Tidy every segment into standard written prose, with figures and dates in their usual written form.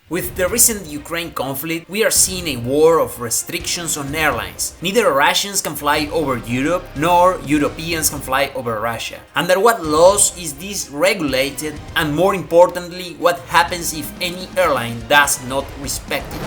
With the recent Ukraine conflict, we are seeing a war of restrictions on airlines. Neither Russians can fly over Europe, nor Europeans can fly over Russia. Under what laws is this regulated, and more importantly, what happens if any airline does not respect it?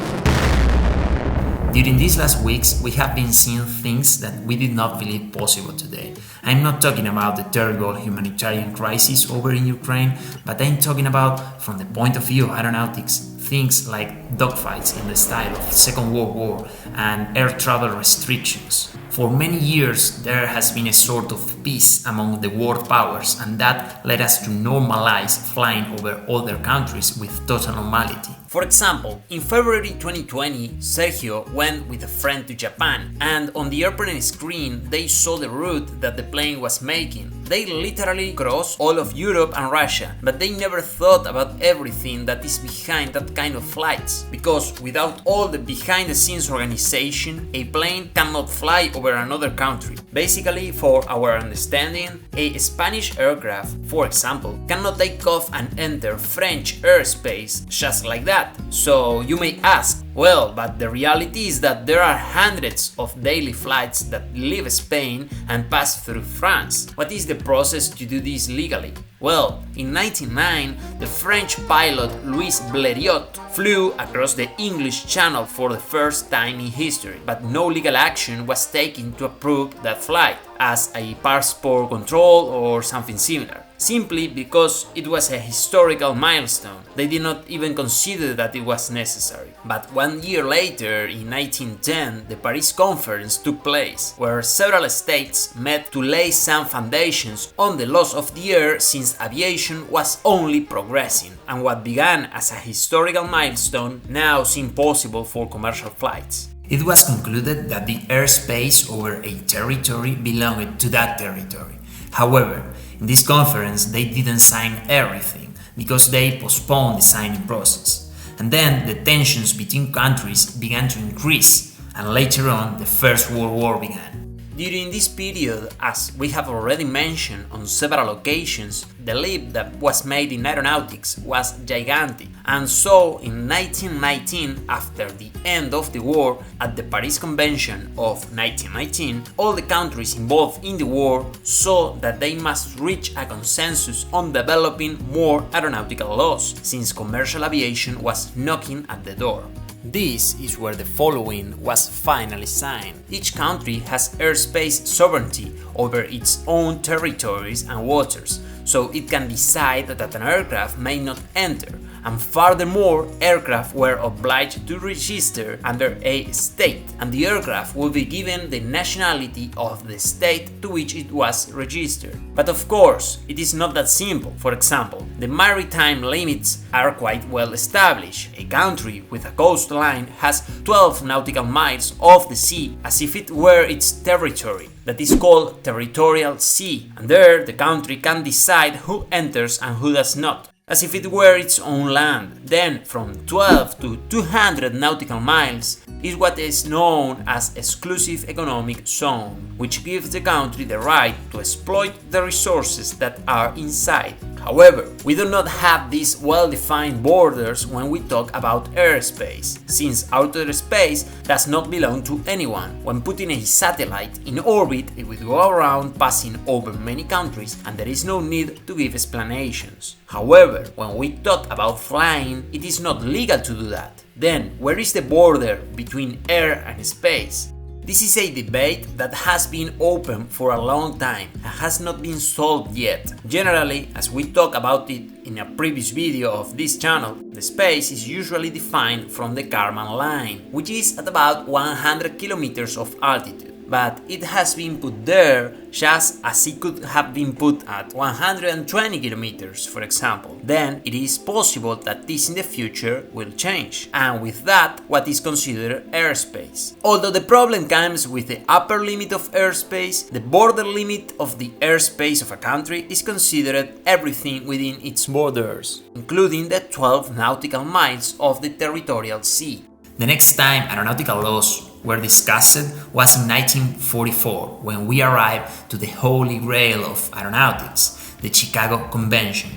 During these last weeks, we have been seeing things that we did not believe possible today. I'm not talking about the terrible humanitarian crisis over in Ukraine, but I'm talking about, from the point of view of aeronautics, things like dogfights in the style of the Second World War and air travel restrictions. For many years, there has been a sort of peace among the world powers, and that led us to normalize flying over other countries with total normality. For example, in February 2020, Sergio went with a friend to Japan, and on the airplane screen they saw the route that the plane was making. They literally crossed all of Europe and Russia, but they never thought about everything that is behind that kind of flights. Because without all the behind-the-scenes organization, a plane cannot fly over another country. Basically, for our understanding, a Spanish aircraft, for example, cannot take off and enter French airspace just like that. So you may ask, well, but the reality is that there are hundreds of daily flights that leave Spain and pass through France. What is the process to do this legally? Well, in 1909, the French pilot Louis Blériot flew across the English Channel for the first time in history, but no legal action was taken to approve that flight as a passport control or something similar, simply because it was a historical milestone. They did not even consider that it was necessary. But 1 year later, in 1910, the Paris Conference took place, where several states met to lay some foundations on the laws of the air, since aviation was only progressing, and what began as a historical milestone now seemed possible for commercial flights. It was concluded that the airspace over a territory belonged to that territory. However, in this conference they didn't sign everything because they postponed the signing process. And then the tensions between countries began to increase, and later on the First World War began. During this period, as we have already mentioned on several occasions, the leap that was made in aeronautics was gigantic. And so in 1919, after the end of the war, at the Paris Convention of 1919, all the countries involved in the war saw that they must reach a consensus on developing more aeronautical laws, since commercial aviation was knocking at the door. This is where the following was finally signed. Each country has airspace sovereignty over its own territories and waters, so it can decide that an aircraft may not enter, and furthermore, aircraft were obliged to register under a state, and the aircraft will be given the nationality of the state to which it was registered. But of course, it is not that simple. For example, the maritime limits are quite well established. A country with a coastline has 12 nautical miles of the sea as if it were its territory. That is called territorial sea, and there the country can decide who enters and who does not, as if it were its own land. Then from 12 to 200 nautical miles is what is known as exclusive economic zone, which gives the country the right to exploit the resources that are inside. However, we do not have these well-defined borders when we talk about airspace, since outer space does not belong to anyone. When putting a satellite in orbit, it will go around passing over many countries, and there is no need to give explanations. However, when we talk about flying, it is not legal to do that. Then, where is the border between air and space? This is a debate that has been open for a long time and has not been solved yet. Generally, as we talked about it in a previous video of this channel, the space is usually defined from the Kármán line, which is at about 100 kilometers of altitude. But it has been put there just as it could have been put at 120 kilometers, for example. Then it is possible that this in the future will change, and with that, what is considered airspace. Although the problem comes with the upper limit of airspace, the border limit of the airspace of a country is considered everything within its borders, including the 12 nautical miles of the territorial sea. The next time aeronautical laws were discussed was in 1944, when we arrived to the holy grail of aeronautics, the Chicago Convention.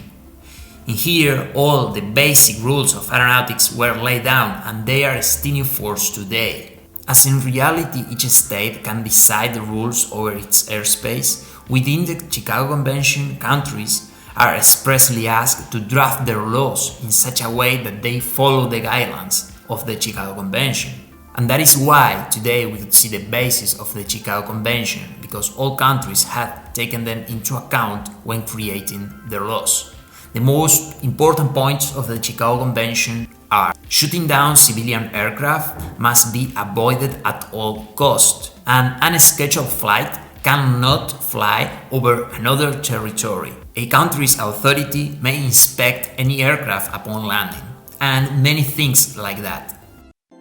In here, all the basic rules of aeronautics were laid down and they are still in force today. As in reality each state can decide the rules over its airspace, within the Chicago Convention, countries are expressly asked to draft their laws in such a way that they follow the guidelines of the Chicago Convention. And that is why today we could see the basis of the Chicago Convention, because all countries had taken them into account when creating their laws. The most important points of the Chicago Convention are: shooting down civilian aircraft must be avoided at all costs. An unscheduled flight cannot fly over another territory. A country's authority may inspect any aircraft upon landing, and many things like that.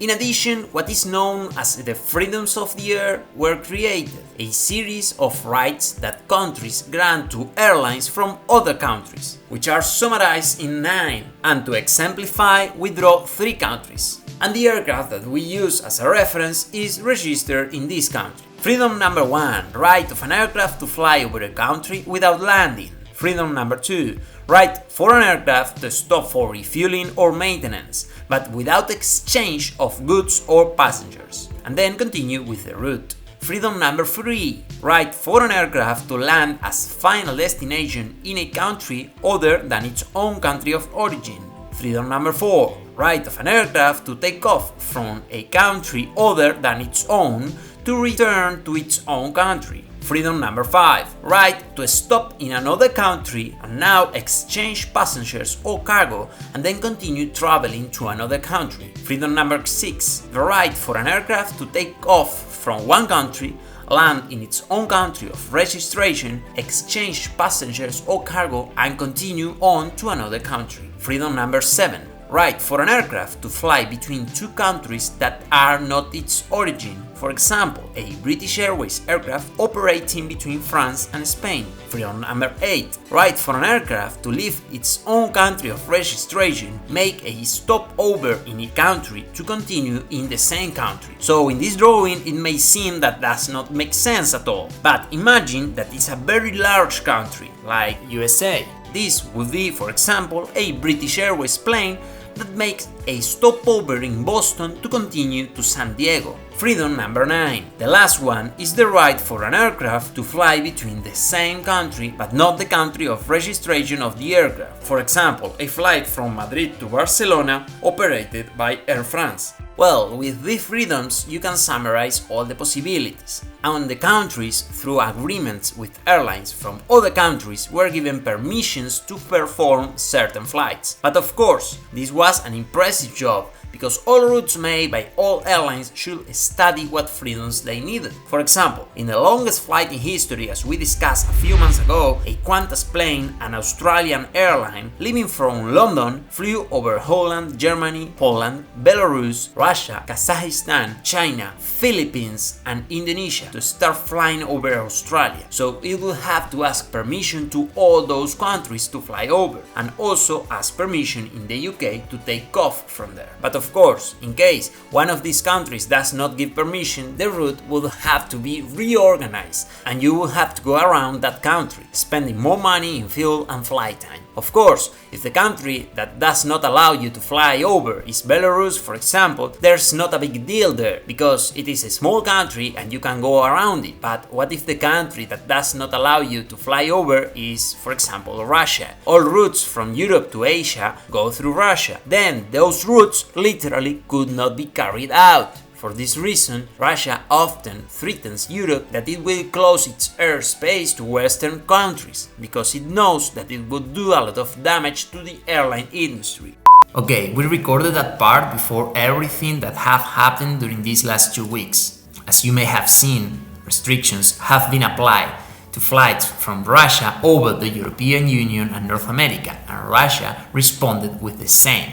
In addition, what is known as the freedoms of the air were created, a series of rights that countries grant to airlines from other countries, which are summarized in 9, and to exemplify, we draw 3 countries. And the aircraft that we use as a reference is registered in this country. Freedom number 1, right of an aircraft to fly over a country without landing. Freedom number 2, right for an aircraft to stop for refueling or maintenance, but without exchange of goods or passengers, and then continue with the route. Freedom number 3, right for an aircraft to land as final destination in a country other than its own country of origin. Freedom number 4, right of an aircraft to take off from a country other than its own to return to its own country. Freedom number 5, right to stop in another country and now exchange passengers or cargo and then continue traveling to another country. Freedom number 6, the right for an aircraft to take off from one country, land in its own country of registration, exchange passengers or cargo and continue on to another country. Freedom number 7, right for an aircraft to fly between 2 countries that are not its origin. For example, a British Airways aircraft operating between France and Spain. Freedom number 8, right for an aircraft to leave its own country of registration, make a stopover in a country to continue in the same country. So in this drawing it may seem that does not make sense at all, but imagine that it's a very large country, like USA. This would be, for example, a British Airways plane that makes a stopover in Boston to continue to San Diego. Freedom number 9. The last one is the right for an aircraft to fly between the same country but not the country of registration of the aircraft. For example, a flight from Madrid to Barcelona operated by Air France. Well, with these freedoms you can summarize all the possibilities. And the countries, through agreements with airlines from other countries, were given permissions to perform certain flights. But of course, this was an impressive job, because all routes made by all airlines should study what freedoms they needed. For example, in the longest flight in history, as we discussed a few months ago, a Qantas plane, an Australian airline, leaving from London, flew over Holland, Germany, Poland, Belarus, Russia, Kazakhstan, China, Philippines, and Indonesia to start flying over Australia. So it will have to ask permission to all those countries to fly over, and also ask permission in the UK to take off from there. But of course, in case one of these countries does not give permission, the route would have to be reorganized and you will have to go around that country, spending more money in fuel and flight time. Of course, if the country that does not allow you to fly over is Belarus, for example, there's not a big deal there, because it is a small country and you can go around it. But what if the country that does not allow you to fly over is, for example, Russia? All routes from Europe to Asia go through Russia. Then those routes literally could not be carried out. For this reason, Russia often threatens Europe that it will close its airspace to Western countries, because it knows that it would do a lot of damage to the airline industry. Okay, we recorded that part before everything that have happened during these last 2 weeks. As you may have seen, restrictions have been applied to flights from Russia over the European Union and North America, and Russia responded with the same.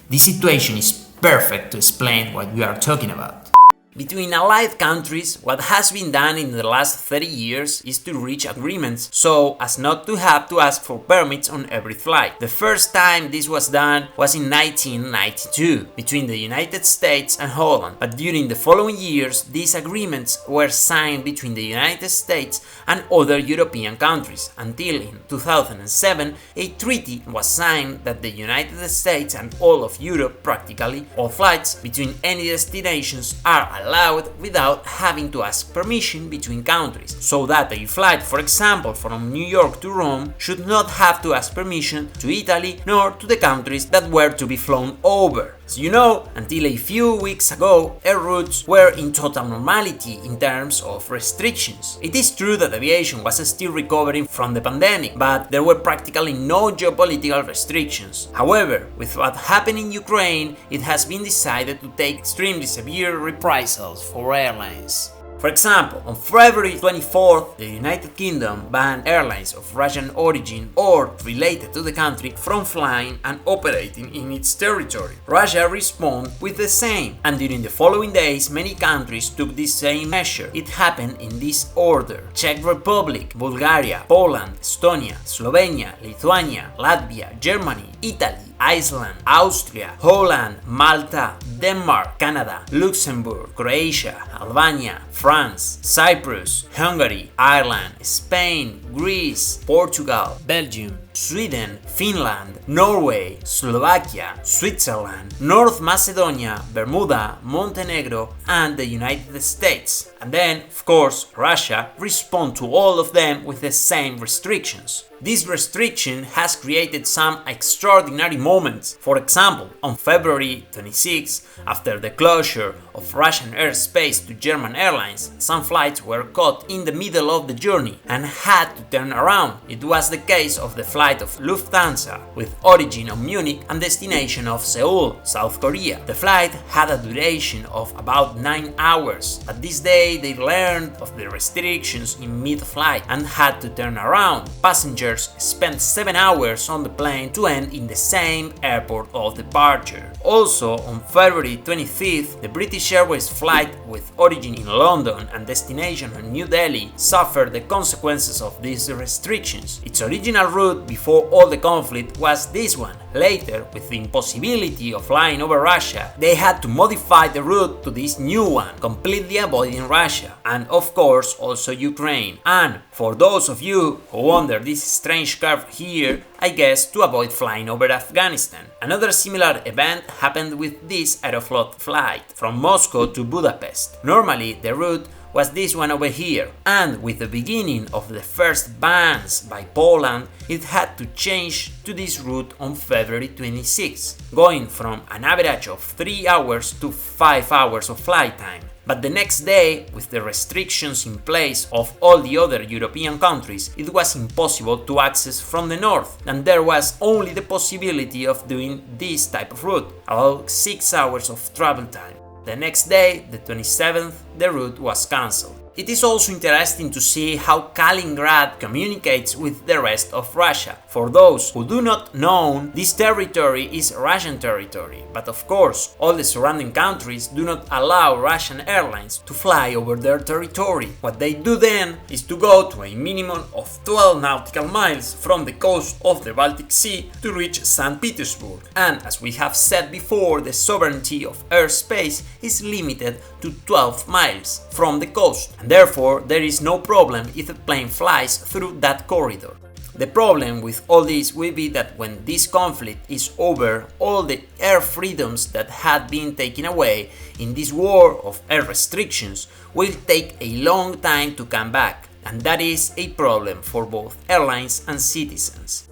This situation is perfect to explain what we are talking about. Between allied countries, what has been done in the last 30 years is to reach agreements so as not to have to ask for permits on every flight. The first time this was done was in 1992 between the United States and Holland, but during the following years these agreements were signed between the United States and other European countries until in 2007 a treaty was signed that the United States and all of Europe, practically all flights between any destinations are allowed without having to ask permission between countries, so that a flight, for example, from New York to Rome should not have to ask permission to Italy nor to the countries that were to be flown over. As you know, until a few weeks ago, air routes were in total normality in terms of restrictions. It is true that aviation was still recovering from the pandemic, but there were practically no geopolitical restrictions. However, with what happened in Ukraine, it has been decided to take extremely severe reprisals for airlines. For example, on February 24th, the United Kingdom banned airlines of Russian origin or related to the country from flying and operating in its territory. Russia responded with the same, and during the following days many countries took this same measure. It happened in this order: Czech Republic, Bulgaria, Poland, Estonia, Slovenia, Lithuania, Latvia, Germany, Italy, Iceland, Austria, Holland, Malta, Denmark, Canada, Luxembourg, Croatia, Albania, France, Cyprus, Hungary, Ireland, Spain, Greece, Portugal, Belgium, Sweden, Finland, Norway, Slovakia, Switzerland, North Macedonia, Bermuda, Montenegro, and the United States. And then, of course, Russia responded to all of them with the same restrictions. This restriction has created some extraordinary moments. For example, on February 26, after the closure of Russian airspace to German airlines, some flights were caught in the middle of the journey and had to turn around. It was the case of the flight of Lufthansa with origin of Munich and destination of Seoul, South Korea. The flight had a duration of about 9 hours, but this day they learned of the restrictions in mid-flight and had to turn around. Passengers spent 7 hours on the plane to end in the same airport of departure. Also, on February 25th, the British Airways flight with origin in London and destination in New Delhi suffered the consequences of these restrictions. Its original route before all the conflict was this one. Later, with the impossibility of flying over Russia, they had to modify the route to this new one, completely avoiding Russia, and of course also Ukraine. And for those of you who wonder this strange curve here, I guess to avoid flying over Afghanistan. Another similar event happened with this Aeroflot flight from Moscow to Budapest. Normally the route was this one over here, and with the beginning of the first bans by Poland, it had to change to this route on February 26, going from an average of 3 hours to 5 hours of flight time. But the next day, with the restrictions in place of all the other European countries, it was impossible to access from the north, and there was only the possibility of doing this type of route, about 6 hours of travel time. The next day, the 27th, the route was cancelled. It is also interesting to see how Kaliningrad communicates with the rest of Russia. For those who do not know, this territory is Russian territory, but of course all the surrounding countries do not allow Russian airlines to fly over their territory. What they do then is to go to a minimum of 12 nautical miles from the coast of the Baltic Sea to reach St. Petersburg. And as we have said before, the sovereignty of airspace is limited to 12 miles from the coast. Therefore, there is no problem if a plane flies through that corridor. The problem with all this will be that when this conflict is over, all the air freedoms that had been taken away in this war of air restrictions will take a long time to come back, and that is a problem for both airlines and citizens.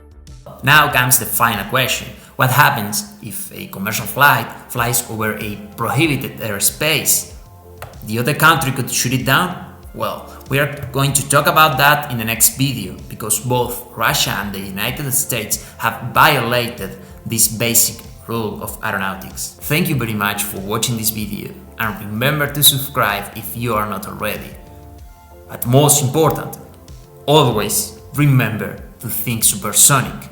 Now comes the final question. What happens if a commercial flight flies over a prohibited airspace? The other country could shoot it down? Well, we are going to talk about that in the next video, because both Russia and the United States have violated this basic rule of aeronautics. Thank you very much for watching this video, and remember to subscribe if you are not already. But most important, always remember to think supersonic.